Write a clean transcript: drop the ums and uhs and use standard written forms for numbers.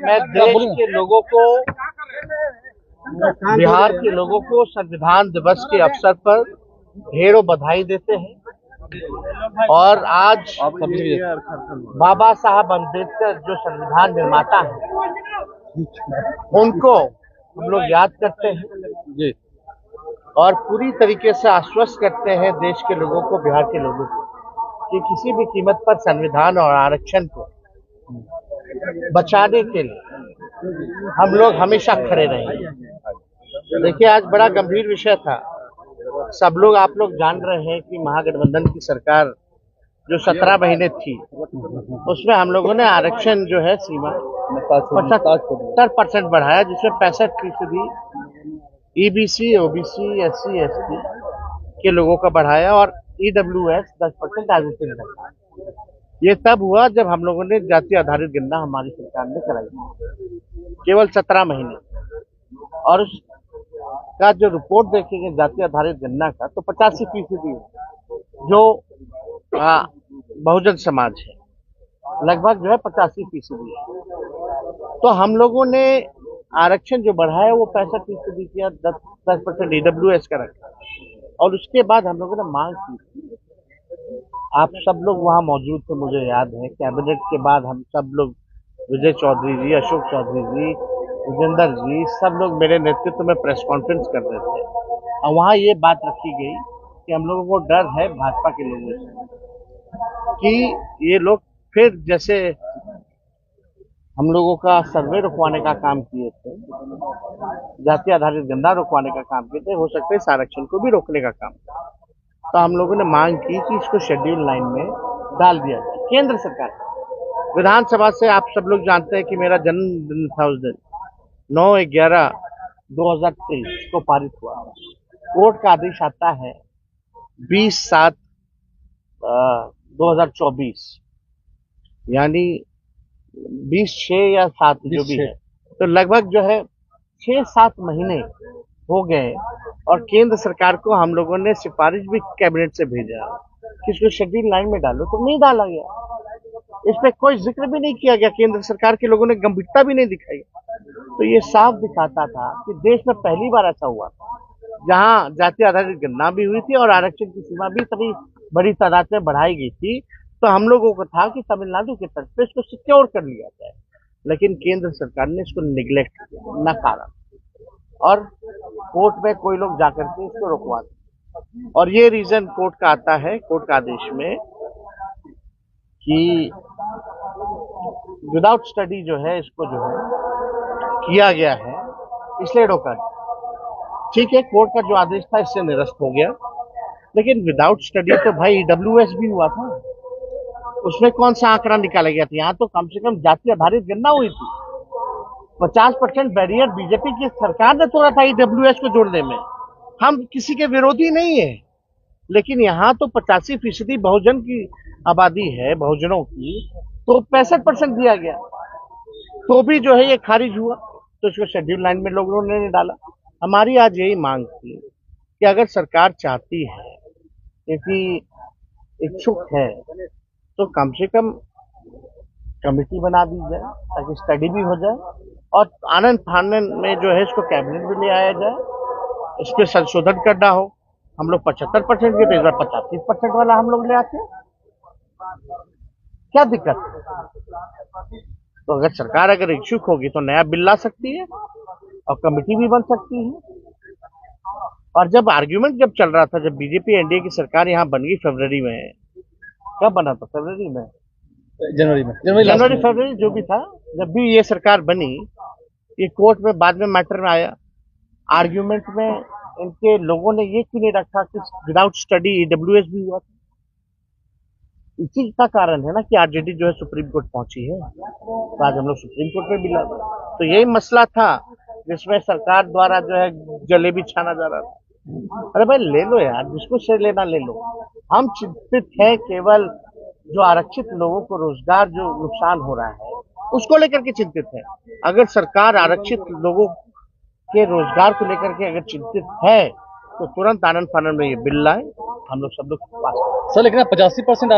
मैं देश के लोगों को, बिहार के लोगों को संविधान दिवस के अवसर पर ढेरों बधाई देते हैं। और आज बाबा साहब अम्बेडकर जो संविधान निर्माता हैं, उनको हम लोग याद करते हैं जी, और पूरी तरीके से आश्वस्त करते हैं देश के लोगों को, बिहार के लोगों को, कि किसी भी कीमत पर संविधान और आरक्षण को बचाने के लिए हम लोग हमेशा खड़े रहेंगे। देखिए, आज बड़ा गंभीर विषय था। सब लोग, आप लोग जान रहे हैं कि महागठबंधन की सरकार जो 17 महीने थी, उसमें हम लोगों ने आरक्षण जो है सीमा 75% बढ़ाया, जिसमें 65% ईबीसी, ओबीसी, एससी, एसटी के लोगों का बढ़ाया और ईडब्ल्यूएस 10% आरक्षण रखा। ये तब हुआ जब हम लोगों ने जाति आधारित गणना हमारी सरकार ने कराई, केवल 17 महीने। और उसका जो रिपोर्ट देखेंगे जाति आधारित गणना का, तो 85% जो बहुजन समाज है, लगभग जो है 85% है। तो हम लोगों ने आरक्षण जो बढ़ाया वो 65% किया, 10% ईडब्ल्यूएस का रखा। और उसके बाद हम लोगों ने मांग की, आप सब लोग वहां मौजूद थे, मुझे याद है। कैबिनेट के बाद हम सब लोग, विजय चौधरी जी, अशोक चौधरी जी, विजेंद्र जी, सब लोग मेरे नेतृत्व में प्रेस कॉन्फ्रेंस कर रहे थे। और वहां ये बात रखी गई कि हम लोगों को डर है भाजपा के लोगों से कि ये लोग फिर जैसे हम लोगों का सर्वे रुकवाने का काम किए थे, जाति आधारित गणना रुकवाने का काम किए थे, हो सकता है इस आरक्षण को भी रोकने का काम। तो हम लोगों ने मांग की कि इसको शेड्यूल लाइन में डाल दिया जाए। केंद्र सरकार विधानसभा से, आप सब लोग जानते हैं कि मेरा जन्मदिन था उस दिन, 9/11/2023 को पारित हुआ। कोर्ट का आदेश आता है 20/7/2024, यानी 20/6 या 7 जो भी है, तो लगभग जो है 6-7 महीने हो गए। और केंद्र सरकार को हम लोगों ने सिफारिश भी कैबिनेट से भेजा कि इसको शेड्यूल लाइन में डालो, तो नहीं डाला गया। इस पे कोई जिक्र भी नहीं किया गया, केंद्र सरकार के लोगों ने गंभीरता भी नहीं दिखाई। तो ये साफ दिखाता था कि देश में पहली बार ऐसा हुआ था जहां जाति आधारित गणना भी हुई थी और आरक्षण की सीमा भी तभी बड़ी तादाद में बढ़ाई गई थी। तो हम लोगों को था कि तमिलनाडु के तर्ज पे इसको सिक्योर कर लिया जाए, लेकिन केंद्र सरकार ने इसको निगलेक्ट किया, नकारा, और कोर्ट में कोई लोग जाकर के इसको रुकवा दें। और ये रीजन कोर्ट का आता है, कोर्ट का आदेश में, कि विदाउट स्टडी जो है इसको जो है किया गया है, इसलिए रोका। ठीक है, कोर्ट का जो आदेश था इससे निरस्त हो गया, लेकिन विदाउट स्टडी तो भाई ईडब्ल्यूएस भी हुआ था, उसमें कौन सा आंकड़ा निकाला गया था? यहाँ तो कम से कम जाति आधारित गणना हुई थी। 50% बैरियर बीजेपी की सरकार ने तोड़ा था ईडब्ल्यूएस को जोड़ने में। हम किसी के विरोधी नहीं है, लेकिन यहाँ तो 85% बहुजन की आबादी है, बहुजनों की, तो 65% दिया गया, तो भी जो है ये खारिज हुआ। तो इसको शेड्यूल लाइन में लोगों ने नहीं डाला। हमारी आज यही मांग थी कि अगर सरकार चाहती है, यदि इच्छुक है, तो कम से कम कमेटी बना दी जाए ताकि स्टडी भी हो जाए, और आनंद फानन में जो है इसको कैबिनेट में ले आया जाए, इस पर संशोधन करना हो। हम लोग 75% के थे, इस बार 85% वाला हम लोग ले आते हैं, क्या दिक्कत है? तो अगर सरकार अगर इच्छुक होगी तो नया बिल ला सकती है और कमेटी भी बन सकती है। और जब आर्ग्यूमेंट जब चल रहा था, जब बीजेपी एनडीए की सरकार यहाँ बन गई फरवरी में, कब बना था? फरवरी में, जनवरी फरवरी जो भी था, जब भी ये सरकार बनी, ये कोर्ट में बाद में मैटर में आया, आर्ग्यूमेंट में इनके लोगों ने ये क्यों नहीं रखा कि विदाउट स्टडी ईडब्ल्यूएस भी हुआ था? इसी का कारण है ना कि आरजेडी जो है सुप्रीम कोर्ट पहुंची है, तो आज हम लोग सुप्रीम कोर्ट में भी ला। तो यही मसला था जिसमें सरकार द्वारा जो है जलेबी छाना जा रहा था। अरे भाई ले लो यार, जिसको से लेना ले लो। हम चिंतित हैं केवल जो आरक्षित लोगों को रोजगार जो नुकसान हो रहा है उसको लेकर के चिंतित है। अगर सरकार आरक्षित लोगों के रोजगार को लेकर के अगर चिंतित है तो तुरंत आनंद फानन में ये बिल लाए, हम लोग सब लोग पास। सर, लेकिन 85% आरक्षण